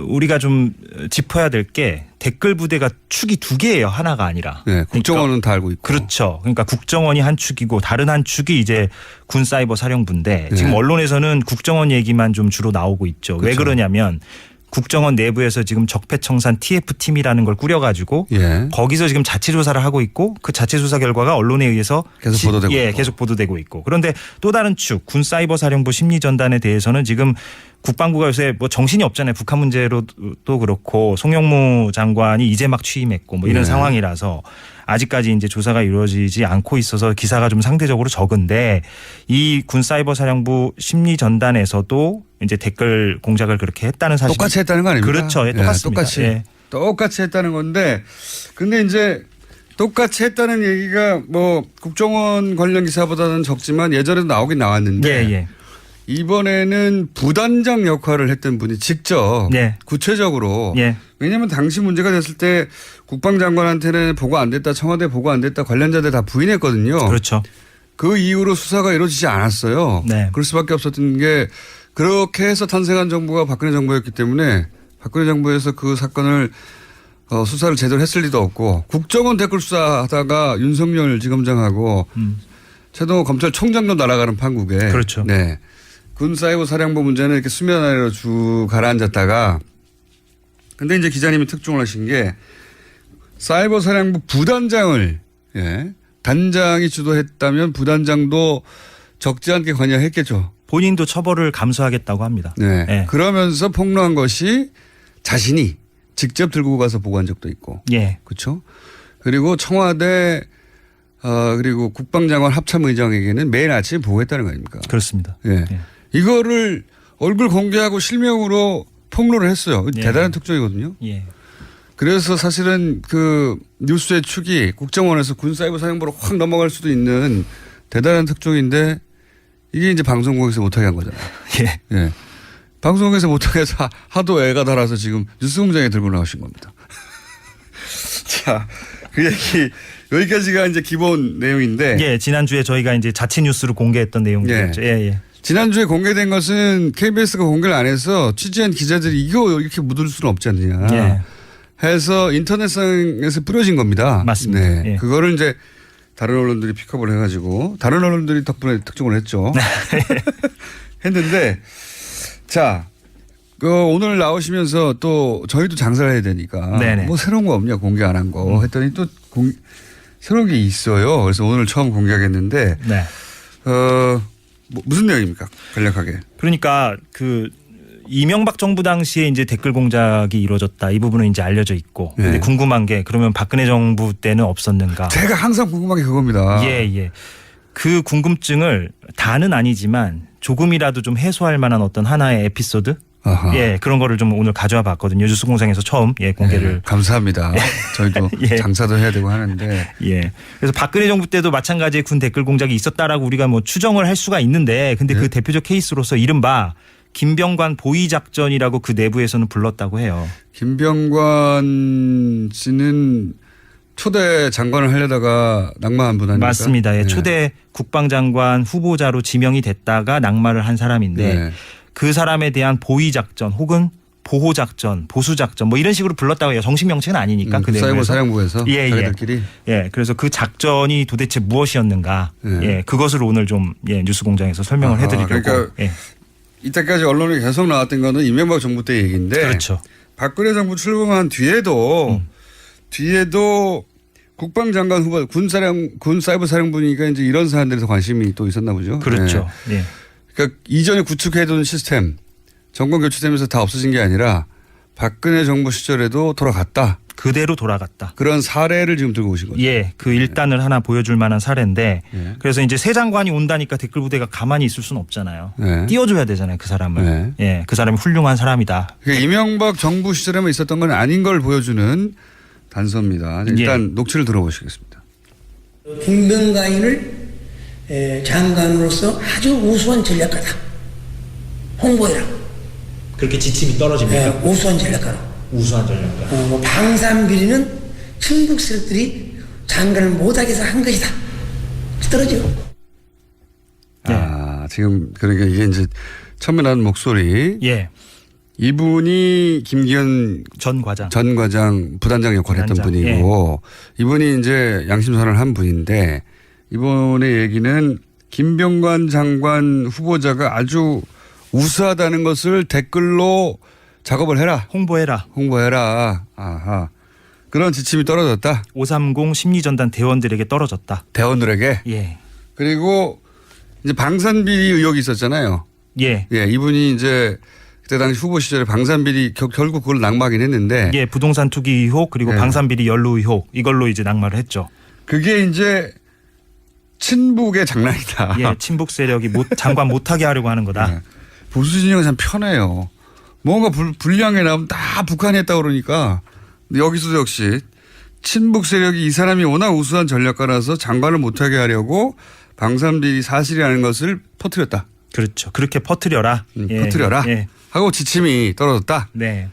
[SPEAKER 13] 우리가 좀 짚어야 될 게 댓글 부대가 축이 2개예요. 하나가 아니라.
[SPEAKER 9] 네, 국정원은 다 알고 있고.
[SPEAKER 13] 그렇죠. 그러니까 국정원이 한 축이고 다른 한 축이 이제 군 사이버 사령부인데
[SPEAKER 9] 네.
[SPEAKER 13] 지금 언론에서는 국정원 얘기만 좀 주로 나오고 있죠. 왜
[SPEAKER 9] 그렇죠.
[SPEAKER 13] 그러냐면 국정원 내부에서 지금 적폐청산 TF팀이라는 걸 꾸려가지고
[SPEAKER 9] 예.
[SPEAKER 13] 거기서 지금 자체 조사를 하고 있고 그 자체 조사 결과가 언론에 의해서
[SPEAKER 9] 계속 보도되고 있고.
[SPEAKER 13] 계속 보도되고 있고. 그런데 또 다른 축 군 사이버 사령부 심리전단에 대해서는 지금 국방부가 요새 뭐 정신이 없잖아요. 북한 문제로도 그렇고 송영무 장관이 이제 막 취임했고 뭐 이런
[SPEAKER 9] 네.
[SPEAKER 13] 상황이라서 아직까지 이제 조사가 이루어지지 않고 있어서 기사가 좀 상대적으로 적은데 이 군 사이버 사령부 심리 전단에서도 이제 댓글 공작을 그렇게 했다는 사실.
[SPEAKER 9] 똑같이 했다는 거 아닙니까?
[SPEAKER 13] 그렇죠. 예, 똑같습니다.
[SPEAKER 9] 똑같이.
[SPEAKER 13] 예.
[SPEAKER 9] 똑같이 했다는 건데 근데 이제 똑같이 했다는 얘기가 뭐 국정원 관련 기사보다는 적지만 예전에도 나오긴 나왔는데
[SPEAKER 13] 예.
[SPEAKER 9] 이번에는 부단장 역할을 했던 분이 직접
[SPEAKER 13] 네.
[SPEAKER 9] 구체적으로
[SPEAKER 13] 예.
[SPEAKER 9] 왜냐하면 당시 문제가 됐을 때 국방장관한테는 보고 안 됐다 청와대 보고 안 됐다 관련자들 다 부인했거든요.
[SPEAKER 13] 그렇죠.
[SPEAKER 9] 그 이후로 수사가 이루어지지 않았어요.
[SPEAKER 13] 네.
[SPEAKER 9] 그럴 수밖에 없었던 게 그렇게 해서 탄생한 정부가 박근혜 정부였기 때문에 박근혜 정부에서 그 사건을 수사를 제대로 했을 리도 없고 국정원 댓글 수사하다가 윤석열 지검장하고 최동호 검찰총장도 날아가는 판국에
[SPEAKER 13] 그렇죠.
[SPEAKER 9] 네. 군 사이버 사령부 문제는 이렇게 수면 아래로 쭉 가라앉았다가 근데 이제 기자님이 특종을 하신 게 사이버 사령부 부단장을 예. 단장이 주도했다면 부단장도 적지 않게 관여했겠죠.
[SPEAKER 13] 본인도 처벌을 감수하겠다고 합니다.
[SPEAKER 9] 네.
[SPEAKER 13] 예.
[SPEAKER 9] 그러면서 폭로한 것이 자신이 직접 들고 가서 보고한 적도 있고.
[SPEAKER 13] 예.
[SPEAKER 9] 그렇죠. 그리고 청와대 그리고 국방장관 합참의장에게는 매일 아침에 보고했다는 거 아닙니까?
[SPEAKER 13] 그렇습니다.
[SPEAKER 9] 예.
[SPEAKER 13] 예.
[SPEAKER 9] 이거를 얼굴 공개하고 실명으로 폭로를 했어요.
[SPEAKER 13] 예.
[SPEAKER 9] 대단한 특종이거든요.
[SPEAKER 13] 예.
[SPEAKER 9] 그래서 사실은 그 뉴스의 축이 국정원에서 군 사이버 사령부로 확 넘어갈 수도 있는 대단한 특종인데 이게 이제 방송국에서 못하게 한 거잖아요.
[SPEAKER 13] 예.
[SPEAKER 9] 예. 방송국에서 못하게 해서 하도 애가 달아서 지금 뉴스공장에 들고 나오신 겁니다. 자, 그 얘기 여기까지가 이제 기본 내용인데.
[SPEAKER 13] 예. 지난주에 저희가 이제 자체 뉴스로 공개했던 내용이었죠. 예.
[SPEAKER 9] 지난주에 공개된 것은 KBS가 공개를 안 해서 취재한 기자들이 이거 이렇게 묻을 수는 없지 않느냐.
[SPEAKER 13] 예.
[SPEAKER 9] 해서 인터넷상에서 뿌려진 겁니다.
[SPEAKER 13] 맞습니다.
[SPEAKER 9] 네.
[SPEAKER 13] 예.
[SPEAKER 9] 그거를 이제 다른 언론들이 픽업을 해가지고 다른 언론들이 덕분에 특종을 했죠. 했는데 자, 오늘 나오시면서 또 저희도 장사를 해야 되니까
[SPEAKER 13] 네네.
[SPEAKER 9] 뭐 새로운 거 없냐 공개 안 한 거 했더니 또 새로운 게 있어요. 그래서 오늘 처음 공개하겠는데
[SPEAKER 13] 네.
[SPEAKER 9] 무슨 내용입니까? 간략하게.
[SPEAKER 13] 그러니까 그 이명박 정부 당시에 이제 댓글 공작이 이루어졌다. 이 부분은 이제 알려져 있고.
[SPEAKER 9] 네.
[SPEAKER 13] 근데 궁금한 게 그러면 박근혜 정부 때는 없었는가?
[SPEAKER 9] 제가 항상 궁금한 게 그겁니다.
[SPEAKER 13] 예. 그 궁금증을 다는 아니지만 조금이라도 좀 해소할 만한 어떤 하나의 에피소드?
[SPEAKER 9] 아하.
[SPEAKER 13] 예, 그런 거를 좀 오늘 가져와 봤거든요. 뉴스공장에서 처음 공개를.
[SPEAKER 9] 네, 감사합니다. 저희도
[SPEAKER 13] 예.
[SPEAKER 9] 장사도 해야 되고 하는데.
[SPEAKER 13] 예. 그래서 박근혜 정부 때도 마찬가지의 군 댓글 공작이 있었다라고 우리가 뭐 추정을 할 수가 있는데 근데 그 대표적 케이스로서 이른바 김병관 보위 작전이라고 그 내부에서는 불렀다고 해요.
[SPEAKER 9] 김병관 씨는 초대 장관을 하려다가 낙마한 분 아닙니까?
[SPEAKER 13] 맞습니다. 예.
[SPEAKER 9] 네.
[SPEAKER 13] 초대 국방장관 후보자로 지명이 됐다가 낙마를 한 사람인데
[SPEAKER 9] 네.
[SPEAKER 13] 그 사람에 대한 보위 작전 혹은 보호 작전, 보수 작전 뭐 이런 식으로 불렀다고 해요. 정식 명칭은 아니니까 그
[SPEAKER 9] 사이버
[SPEAKER 13] 내부에서.
[SPEAKER 9] 사령부에서
[SPEAKER 13] 예.
[SPEAKER 9] 자기들끼리.
[SPEAKER 13] 예. 그래서 그 작전이 도대체 무엇이었는가?
[SPEAKER 9] 네.
[SPEAKER 13] 예. 그것을 오늘 좀 뉴스공장에서 설명을
[SPEAKER 9] 아하,
[SPEAKER 13] 해드리려고.
[SPEAKER 9] 그러니까
[SPEAKER 13] 예.
[SPEAKER 9] 이때까지 언론에 계속 나왔던 거는 이명박 정부 때 얘기인데.
[SPEAKER 13] 그렇죠.
[SPEAKER 9] 박근혜 정부 출범한 뒤에도 국방장관 후보 군 사이버 사령부니까 이제 이런 사안들에서 관심이 또 있었나 보죠.
[SPEAKER 13] 그렇죠.
[SPEAKER 9] 네.
[SPEAKER 13] 예.
[SPEAKER 9] 그러니까 이전에 구축해둔 시스템 정권 교체되면서 다 없어진 게 아니라 박근혜 정부 시절에도 돌아갔다.
[SPEAKER 13] 그대로 돌아갔다.
[SPEAKER 9] 그런 사례를 지금 들고 오신 거죠.
[SPEAKER 13] 예, 그 일단을 하나 보여줄 만한 사례인데
[SPEAKER 9] 예.
[SPEAKER 13] 그래서 이제 새 장관이 온다니까 댓글 부대가 가만히 있을 수는 없잖아요.
[SPEAKER 9] 네.
[SPEAKER 13] 띄워줘야 되잖아요, 그 사람을.
[SPEAKER 9] 네.
[SPEAKER 13] 예, 그 사람이 훌륭한 사람이다.
[SPEAKER 9] 그러니까 이명박 정부 시절에만 있었던 건 아닌 걸 보여주는 단서입니다. 일단 녹취를 들어보시겠습니다.
[SPEAKER 11] 김병관을 장관으로서 아주 우수한 전략가다. 홍보해라.
[SPEAKER 13] 그렇게 지침이 떨어집니까?
[SPEAKER 11] 우수한 전략가로.
[SPEAKER 13] 우수한 전략가.
[SPEAKER 11] 방산 비리는 충북 세력들이 장관을 못하게 해서 한 것이다. 떨어져.
[SPEAKER 9] 지금 그러니까 이게 이제 처음에 나는 목소리.
[SPEAKER 13] 예.
[SPEAKER 9] 이분이 김기현
[SPEAKER 13] 전 과장
[SPEAKER 9] 부단장 역할을 했던 분이고 이분이 이제 양심선언을 한 분인데 이번의 얘기는 김병관 장관 후보자가 아주 우수하다는 것을 댓글로 작업을 해라.
[SPEAKER 13] 홍보해라.
[SPEAKER 9] 아하. 그런 지침이 떨어졌다.
[SPEAKER 13] 530 심리전단 대원들에게 떨어졌다.
[SPEAKER 9] 대원들에게?
[SPEAKER 13] 예.
[SPEAKER 9] 그리고 이제 방산비리 의혹이 있었잖아요.
[SPEAKER 13] 예.
[SPEAKER 9] 이분이 이제 그때 당시 후보 시절에 방산비리 결국 그걸 낙마하긴 했는데.
[SPEAKER 13] 예, 부동산 투기 의혹 그리고 방산비리 연루 의혹 이걸로 이제 낙마를 했죠.
[SPEAKER 9] 그게 이제 친북의 장난이다.
[SPEAKER 13] 예, 친북 세력이 장관 못하게 하려고 하는 거다.
[SPEAKER 9] 보수 진영은 참 편해요. 뭔가 불량에 나오면 다 북한이 했다고 그러니까 여기서도 역시 친북 세력이 이 사람이 워낙 우수한 전략가라서 장관을 못하게 하려고 방산비리 사실이라는 것을 퍼뜨렸다.
[SPEAKER 13] 그렇죠. 그렇게 퍼뜨려라.
[SPEAKER 9] 퍼뜨려라. 하고 지침이 떨어졌다.
[SPEAKER 13] 네.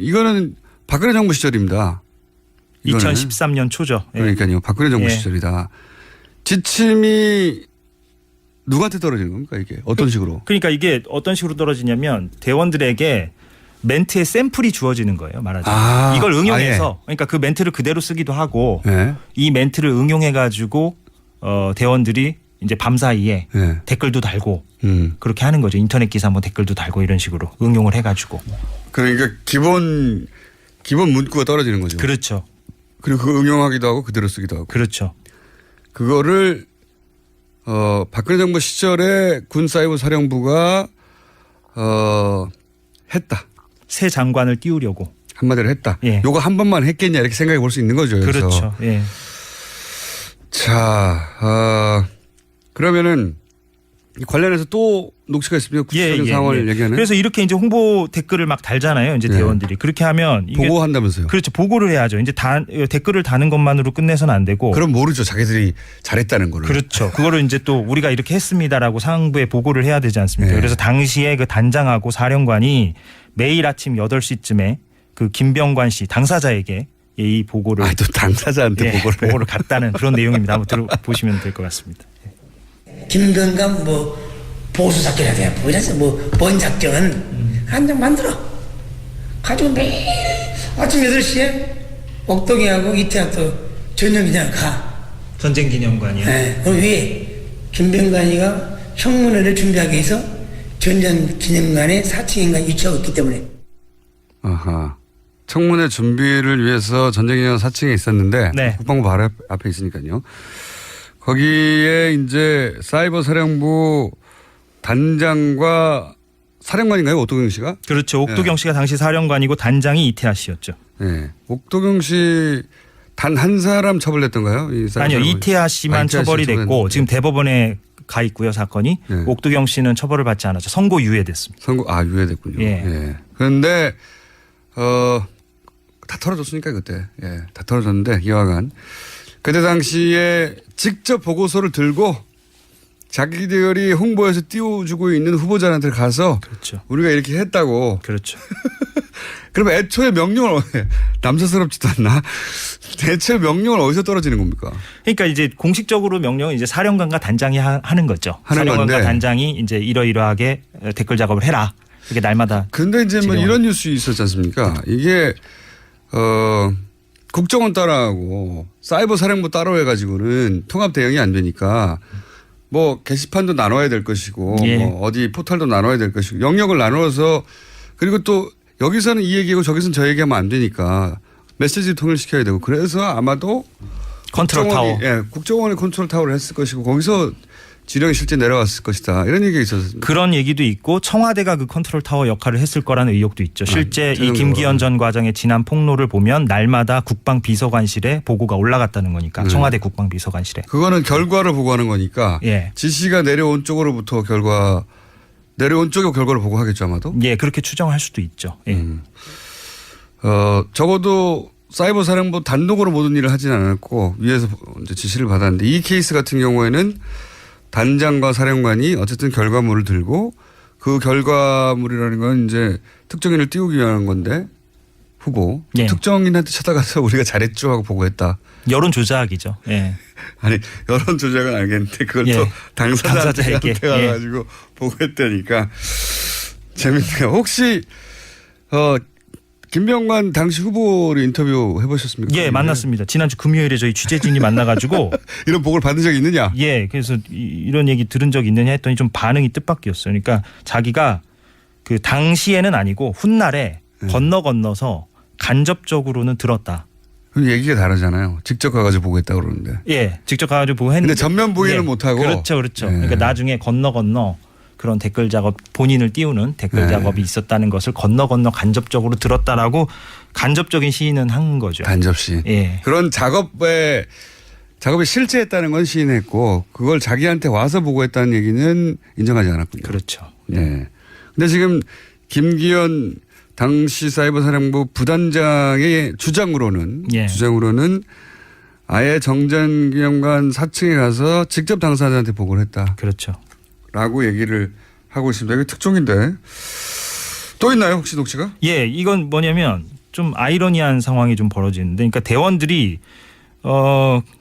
[SPEAKER 9] 이거는 박근혜 정부 시절입니다.
[SPEAKER 13] 2013년 초죠.
[SPEAKER 9] 그러니까요. 박근혜 정부 시절이다. 지침이 누구한테 떨어지는 겁니까 이게? 어떤 식으로?
[SPEAKER 13] 그러니까 이게 어떤 식으로 떨어지냐면 대원들에게 멘트의 샘플이 주어지는 거예요. 말하자면. 이걸 응용해서 그러니까 그 멘트를 그대로 쓰기도 하고 이 멘트를 응용해가지고 대원들이 이제 밤사이에 댓글도 달고 그렇게 하는 거죠. 인터넷 기사 뭐 댓글도 달고 이런 식으로 응용을 해가지고.
[SPEAKER 9] 그러니까 기본 문구가 떨어지는 거죠.
[SPEAKER 13] 그렇죠.
[SPEAKER 9] 그리고 그 응용하기도 하고 그대로 쓰기도 하고.
[SPEAKER 13] 그렇죠.
[SPEAKER 9] 그거를 박근혜 정부 시절에 군사이버 사령부가 했다.
[SPEAKER 13] 새 장관을 띄우려고.
[SPEAKER 9] 한마디로 했다. 요거 한 번만 했겠냐 이렇게 생각해 볼 수 있는 거죠.
[SPEAKER 13] 그렇죠.
[SPEAKER 9] 자, 그러면은 관련해서 또 녹취가 있습니다. 구체적인 상황을 얘기하는.
[SPEAKER 13] 그래서 이렇게 이제 홍보 댓글을 막 달잖아요. 이제 대원들이. 그렇게 하면 이게
[SPEAKER 9] 보고한다면서요.
[SPEAKER 13] 그렇죠. 보고를 해야죠. 이제 댓글을 다는 것만으로 끝내서는 안 되고.
[SPEAKER 9] 그럼 모르죠. 자기들이 잘했다는 거를.
[SPEAKER 13] 그렇죠. 그거를 이제 또 우리가 이렇게 했습니다라고 상부에 보고를 해야 되지 않습니까? 그래서 당시에 그 단장하고 사령관이 매일 아침 8시쯤에 그 김병관 씨 당사자에게 이 보고를.
[SPEAKER 9] 또 당사자한테
[SPEAKER 13] 보고를 갔다는 그런 내용입니다. 한번 들어보시면 될 것 같습니다.
[SPEAKER 11] 김병관 보수 작전이라 돼. 뭔 작전 한 장 만들어 가지고 매일 아침 8시에 옥동이하고 이태학도 전용기장 가.
[SPEAKER 13] 전쟁기념관이요.
[SPEAKER 11] 그럼 위에 김병관이가 형문회를 준비하기 위해서 전쟁기념관에 4층인가 유치하고 있기 때문에.
[SPEAKER 9] 아하. 청문회 준비를 위해서 전쟁기념관 4층에 있었는데 국방부 바로 앞에 있으니까요. 거기에 이제 사이버 사령부 단장과 사령관인가요? 옥도경 씨가?
[SPEAKER 13] 그렇죠. 옥도경 씨가 당시 사령관이고 단장이 이태하 씨였죠.
[SPEAKER 9] 옥도경 씨 단 한 사람 처벌됐던가요?
[SPEAKER 13] 아니요. 이태하 씨만 처벌이 됐고 지금 대법원에 가 있고요. 사건이. 옥도경 씨는 처벌을 받지 않았죠. 선고 유예됐습니다.
[SPEAKER 9] 유예됐군요. 그런데 다 털어줬으니까 그때. 다 털어줬는데 이와간. 그때 당시에 직접 보고서를 들고 자기들이 홍보에서 띄워주고 있는 후보자한테 가서 우리가 이렇게 했다고.
[SPEAKER 13] 그렇죠.
[SPEAKER 9] 그러면 애초에 명령을 남사스럽지도 않나? 애초에 명령을 어디서 떨어지는 겁니까?
[SPEAKER 13] 그러니까 이제 공식적으로 명령은 이제 사령관과 단장이 하는 거죠. 사령관과
[SPEAKER 9] 건데.
[SPEAKER 13] 단장이 이제 이러이러하게 댓글 작업을 해라. 이게 날마다.
[SPEAKER 9] 근데 이제 뭐 이런 뉴스 있었지 않습니까? 이게 국정원 따라하고 사이버 사령부 따로 해가지고는 통합 대응이 안 되니까 뭐 게시판도 나눠야 될 것이고 뭐 어디 포털도 나눠야 될 것이고 영역을 나눠서 그리고 또 여기서는 이 얘기하고 저기서는 저 얘기하면 안 되니까 메시지를 통일시켜야 되고 그래서 아마도
[SPEAKER 13] 컨트롤 타워.
[SPEAKER 9] 국정원이 컨트롤 타워를 했을 것이고 거기서 지령이 실제 내려갔을 것이다. 이런 얘기가 있었습니다.
[SPEAKER 13] 그런 얘기도 있고 청와대가 그 컨트롤 타워 역할을 했을 거라는 의혹도 있죠. 실제 이 김기현 전 과장의 지난 폭로를 보면 날마다 국방비서관실에 보고가 올라갔다는 거니까 청와대 국방비서관실에.
[SPEAKER 9] 그거는 결과를 보고하는 거니까 지시가 내려온 쪽으로부터 내려온 쪽에 결과를 보고하겠죠 아마도.
[SPEAKER 13] 그렇게 추정할 수도 있죠.
[SPEAKER 9] 적어도 사이버 사령부 단독으로 모든 일을 하진 않았고 위에서 이제 지시를 받았는데 이 케이스 같은 경우에는 단장과 사령관이 어쨌든 결과물을 들고 그 결과물이라는 건 이제 특정인을 띄우기 위한 건데 후보 특정인한테 찾아가서 우리가 잘했죠 하고 보고했다.
[SPEAKER 13] 여론 조작이죠.
[SPEAKER 9] 아니 여론 조작은 알겠는데 그걸 또 당사자한테 가가지고 보고했다니까 재밌네요. 혹시 김병관 당시 후보를 인터뷰 해보셨습니까?
[SPEAKER 13] 예, 만났습니다. 지난주 금요일에 저희 취재진이 만나가지고
[SPEAKER 9] 이런 보고를 받은 적이 있느냐?
[SPEAKER 13] 예, 그래서 이런 얘기 들은 적 있느냐 했더니 좀 반응이 뜻밖이었어요. 그러니까 자기가 그 당시에는 아니고 훗날에 건너서 간접적으로는 들었다.
[SPEAKER 9] 그럼 얘기가 다르잖아요. 직접 가가지고 보고했다 그러는데.
[SPEAKER 13] 예, 직접 가가지고 보고 했는데.
[SPEAKER 9] 근데 전면 부인은 못하고.
[SPEAKER 13] 그렇죠. 그러니까 나중에 건너 그런 댓글 작업, 본인을 띄우는 댓글 작업이 있었다는 것을 건너 간접적으로 들었다라고 간접적인 시인은 한 거죠.
[SPEAKER 9] 간접 시인.
[SPEAKER 13] 예.
[SPEAKER 9] 그런 작업이 실제했다는 건 시인했고 그걸 자기한테 와서 보고했다는 얘기는 인정하지 않았군요.
[SPEAKER 13] 그렇죠.
[SPEAKER 9] 네. 근데 지금 김기현 당시 사이버사령부 부단장의 주장으로는 아예 정전기념관 4층에 가서 직접 당사자한테 보고를 했다.
[SPEAKER 13] 그렇죠.
[SPEAKER 9] 라고 얘기를 하고 있습니다. 이게 특종인데 또 있나요 혹시 녹취가?
[SPEAKER 13] 예, 이건 뭐냐면 좀 아이러니한 상황이 좀 벌어지는데, 그러니까 대원들이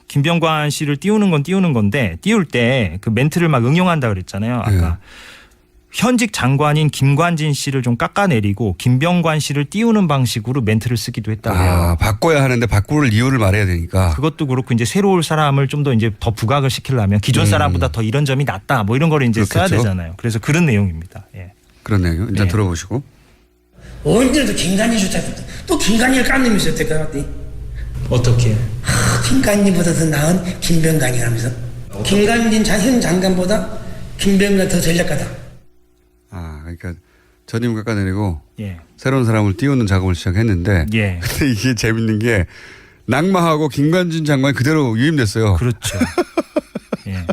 [SPEAKER 13] 김병관 씨를 띄우는 건데 띄울 때 그 멘트를 막 응용한다 그랬잖아요. 아까 현직 장관인 김관진 씨를 좀 깎아내리고 김병관 씨를 띄우는 방식으로 멘트를 쓰기도 했다고요.
[SPEAKER 9] 바꿔야 하는데 바꿀 이유를 말해야 되니까.
[SPEAKER 13] 그것도 그렇고 이제 새로 올 사람을 좀 더 이제 더 부각을 시키려면 기존 사람보다 더 이런 점이 낫다 뭐 이런 거를 이제
[SPEAKER 9] 그렇겠죠.
[SPEAKER 13] 써야 되잖아요. 그래서 그런 내용입니다. 예.
[SPEAKER 9] 그런 내용 일단 들어보시고.
[SPEAKER 11] 언제도 김관진 좋다고 또 김관진을 깐 놈이 있었을 것 같아.
[SPEAKER 13] 어떻게?
[SPEAKER 11] 김관진보다 더 나은 김병관이라면서. 김관진 현 장관보다 김병관 더 전략가다.
[SPEAKER 9] 그러니까 전임 깎아내리고
[SPEAKER 13] 예.
[SPEAKER 9] 새로운 사람을 띄우는 작업을 시작했는데
[SPEAKER 13] 예.
[SPEAKER 9] 근데 이게 재밌는 게 낙마하고 김관진 장관이 그대로 유임됐어요.
[SPEAKER 13] 그렇죠. 예.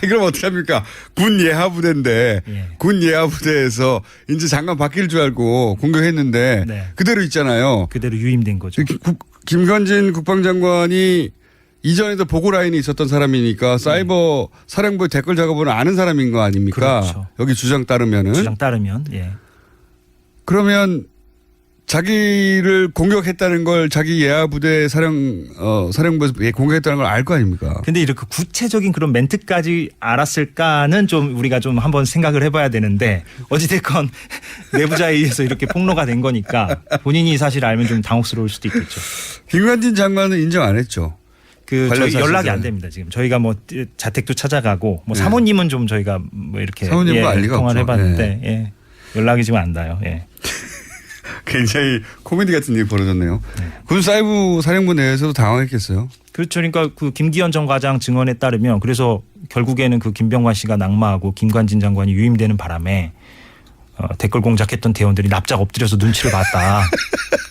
[SPEAKER 9] 그럼 어떻게 합니까? 군 예하부대인데 군 예하부대에서 이제 장관 바뀔 줄 알고 공격했는데 그대로 있잖아요.
[SPEAKER 13] 그대로 유임된 거죠.
[SPEAKER 9] 김관진 국방장관이 이전에도 보고 라인이 있었던 사람이니까 사이버 사령부의 댓글 작업을 아는 사람인 거 아닙니까?
[SPEAKER 13] 그렇죠.
[SPEAKER 9] 여기 주장 따르면은.
[SPEAKER 13] 예.
[SPEAKER 9] 그러면 자기를 공격했다는 걸 자기 예하부대 사령부에서 공격했다는 걸 알 거 아닙니까?
[SPEAKER 13] 근데 이렇게 구체적인 그런 멘트까지 알았을까는 좀 우리가 좀 한번 생각을 해봐야 되는데 어찌됐건 내부자에 의해서 이렇게 폭로가 된 거니까 본인이 사실 알면 좀 당혹스러울 수도 있겠죠.
[SPEAKER 9] 김관진 장관은 인정 안 했죠.
[SPEAKER 13] 저희 연락이 안 됩니다. 지금 저희가 뭐 자택도 찾아가고 뭐 사모님은 좀 저희가 뭐 이렇게
[SPEAKER 9] 사모님과 알 리가
[SPEAKER 13] 통화를
[SPEAKER 9] 없죠.
[SPEAKER 13] 해봤는데 연락이 지금 안 닿아요. 예.
[SPEAKER 9] 굉장히 코미디 같은 일이 벌어졌네요. 군 사이버 사령부 내에서도 당황했겠어요.
[SPEAKER 13] 그렇죠. 그러니까 그 김기현 전 과장 증언에 따르면 그래서 결국에는 그 김병관 씨가 낙마하고 김관진 장관이 유임되는 바람에 댓글 공작했던 대원들이 납작 엎드려서 눈치를 봤다.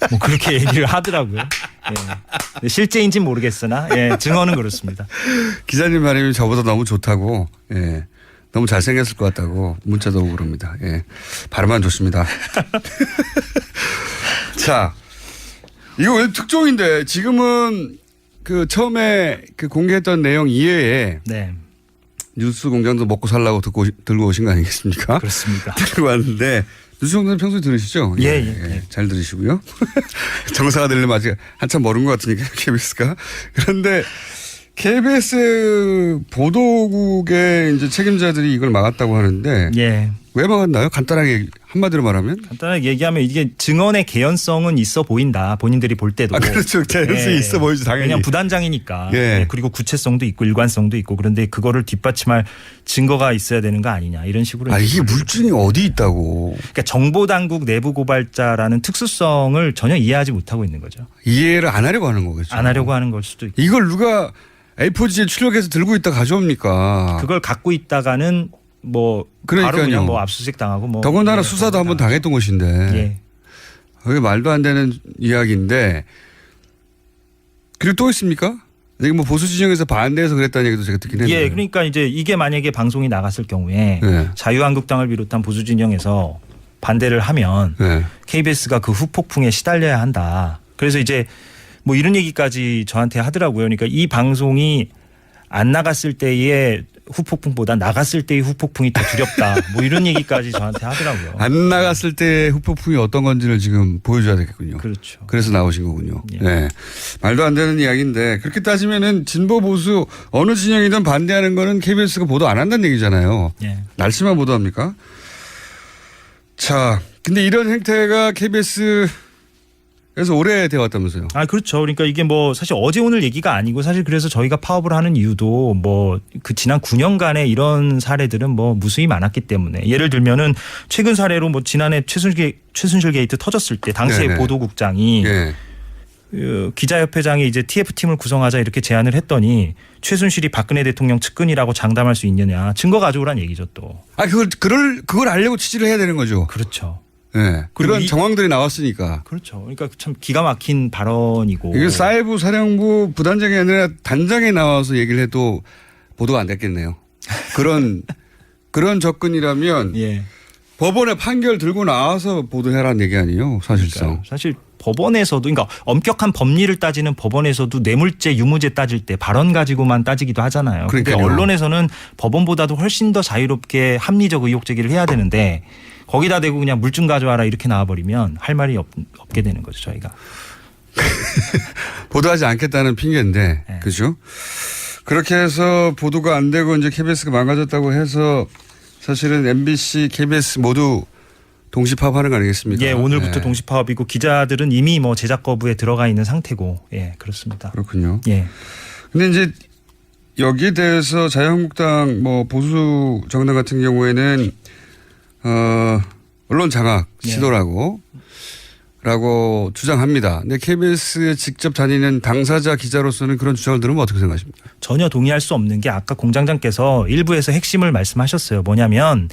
[SPEAKER 13] 뭐 그렇게 얘기를 하더라고요. 예. 실제인지는 모르겠으나 증언은 그렇습니다.
[SPEAKER 9] 기자님 말이면 저보다 너무 좋다고, 너무 잘생겼을 것 같다고 문자도 오고 그럽니다. 발음만 좋습니다. 자, 이거 왜 특종인데 지금은 그 처음에 그 공개했던 내용 이외에 뉴스 공장도 먹고 살라고 들고 오신 거 아니겠습니까?
[SPEAKER 13] 그렇습니다.
[SPEAKER 9] 들고 왔는데 뉴스 공장 평소에 들으시죠? 잘 들으시고요. 정사가 되려면 아직 한참 멀은 것 같으니까 KBS가. 그런데 KBS 보도국의 이제 책임자들이 이걸 막았다고 하는데 왜 막았나요? 간단하게 한마디로 말하면?
[SPEAKER 13] 간단하게 얘기하면 이게 증언의 개연성은 있어 보인다. 본인들이 볼 때도.
[SPEAKER 9] 그렇죠. 개연성이 있어 보이죠. 당연히.
[SPEAKER 13] 그냥 부단장이니까. 그리고 구체성도 있고 일관성도 있고 그런데 그거를 뒷받침할 증거가 있어야 되는 거 아니냐 이런 식으로.
[SPEAKER 9] 이게 물증이 어디 있다고.
[SPEAKER 13] 그러니까 정보당국 내부 고발자라는 특수성을 전혀 이해하지 못하고 있는 거죠.
[SPEAKER 9] 이해를 안 하려고 하는 거겠죠.
[SPEAKER 13] 안 하려고 하는 걸 수도 있고.
[SPEAKER 9] 이걸 누가 A4지에 출력해서 들고 있다 가져옵니까?
[SPEAKER 13] 그걸 갖고 있다가는 뭐 바로 그냥 뭐 압수수색 당하고 뭐
[SPEAKER 9] 더군다나 수사도 한번 당했던 곳인데 그게 말도 안 되는 이야기인데 그리고 또 있습니까? 이게 뭐 보수 진영에서 반대해서 그랬다는 얘기도 제가 듣긴 했는데.
[SPEAKER 13] 그러니까 이제 이게 만약에 방송이 나갔을 경우에 자유한국당을 비롯한 보수 진영에서 반대를 하면 KBS가 그 후폭풍에 시달려야 한다. 그래서 이제 뭐 이런 얘기까지 저한테 하더라고요. 그러니까 이 방송이 안 나갔을 때의 후폭풍보다 나갔을 때의 후폭풍이 더 두렵다. 뭐 이런 얘기까지 저한테 하더라고요.
[SPEAKER 9] 안 나갔을 때의 후폭풍이 어떤 건지를 지금 보여줘야 되겠군요.
[SPEAKER 13] 그렇죠.
[SPEAKER 9] 그래서 나오신 거군요. 말도 안 되는 이야기인데 그렇게 따지면은 진보 보수 어느 진영이든 반대하는 거는 KBS가 보도 안 한다는 얘기잖아요. 날씨만 보도합니까? 자, 근데 이런 행태가 KBS에서 오래 되어 왔다면서요?
[SPEAKER 13] 아, 그렇죠. 그러니까 이게 뭐 사실 어제 오늘 얘기가 아니고 사실 그래서 저희가 파업을 하는 이유도 뭐 그 지난 9년간의 이런 사례들은 뭐 무수히 많았기 때문에 예를 들면은 최근 사례로 뭐 지난해 최순실 게이트 터졌을 때 당시에
[SPEAKER 9] 네네.
[SPEAKER 13] 보도국장이
[SPEAKER 9] 예.
[SPEAKER 13] 기자협회장이 이제 TF팀을 구성하자 이렇게 제안을 했더니 최순실이 박근혜 대통령 측근이라고 장담할 수 있느냐 증거 가져오란 얘기죠 또.
[SPEAKER 9] 아, 그걸 알려고 취재를 해야 되는 거죠.
[SPEAKER 13] 그렇죠.
[SPEAKER 9] 네. 그런 정황들이 나왔으니까.
[SPEAKER 13] 그렇죠. 그러니까 참 기가 막힌 발언이고.
[SPEAKER 9] 이게 사회부 사령부 부단장이 아니라 단장에 나와서 얘기를 해도 보도가 안 됐겠네요. 그런 접근이라면
[SPEAKER 13] 예.
[SPEAKER 9] 법원에 판결 들고 나와서 보도해라는 얘기 아니에요, 사실상.
[SPEAKER 13] 그러니까 사실 법원에서도 그러니까 엄격한 법리를 따지는 법원에서도 뇌물죄, 유무죄 따질 때 발언 가지고만 따지기도 하잖아요. 그러니까 언론에서는 법원보다도 훨씬 더 자유롭게 합리적 의혹 제기를 해야 되는데 거기다 대고 그냥 물증 가져와라 이렇게 나와버리면 할 말이 없게 되는 거죠, 저희가.
[SPEAKER 9] 보도하지 않겠다는 핑계인데,
[SPEAKER 13] 네.
[SPEAKER 9] 그죠? 그렇게 해서 보도가 안 되고 이제 KBS가 망가졌다고 해서 사실은 MBC, KBS 모두 동시 파업하는 거 아니겠습니까?
[SPEAKER 13] 예, 오늘부터
[SPEAKER 9] 네.
[SPEAKER 13] 동시 파업이고 기자들은 이미 뭐 제작 거부에 들어가 있는 상태고, 예, 그렇습니다.
[SPEAKER 9] 그렇군요.
[SPEAKER 13] 예.
[SPEAKER 9] 근데 이제 여기에 대해서 자유한국당 뭐 보수 정당 같은 경우에는 언론 장악 시도라고 라고 주장합니다. 근데 KBS에 직접 다니는 당사자 기자로서는 그런 주장을 들으면 어떻게 생각하십니까?
[SPEAKER 13] 전혀 동의할 수 없는 게 아까 공장장께서 일부에서 핵심을 말씀하셨어요. 뭐냐면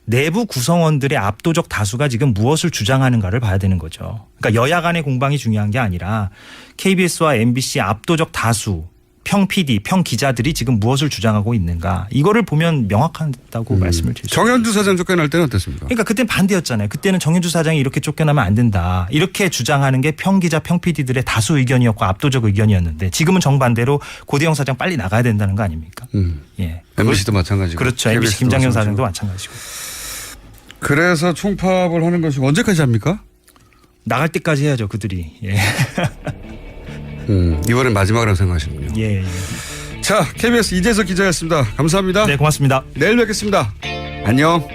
[SPEAKER 13] 내부 구성원들의 압도적 다수가 지금 무엇을 주장하는가를 봐야 되는 거죠. 그러니까 여야 간의 공방이 중요한 게 아니라 KBS와 MBC 압도적 다수 평 PD, 평 기자들이 지금 무엇을 주장하고 있는가. 이거를 보면 명확하다고 말씀을 드리죠.
[SPEAKER 9] 정현주 사장 쫓겨날 때는 어땠습니까?
[SPEAKER 13] 그러니까 그때는 반대였잖아요. 그때는 정현주 사장이 이렇게 쫓겨나면 안 된다. 이렇게 주장하는 게 평 기자, 평 PD들의 다수 의견이었고 압도적 의견이었는데 지금은 정반대로 고대영 사장 빨리 나가야 된다는 거 아닙니까? 예.
[SPEAKER 9] MBC도 마찬가지고.
[SPEAKER 13] 그렇죠. MBC 김장현 사장도 마찬가지고.
[SPEAKER 9] 그래서 총파업을 하는 것이 언제까지 합니까?
[SPEAKER 13] 나갈 때까지 해야죠. 그들이. 예.
[SPEAKER 9] 이번엔 마지막이라고 생각하시는군요.
[SPEAKER 13] 예.
[SPEAKER 9] 자, KBS 이재석 기자였습니다. 감사합니다.
[SPEAKER 13] 네, 고맙습니다.
[SPEAKER 9] 내일 뵙겠습니다. 안녕.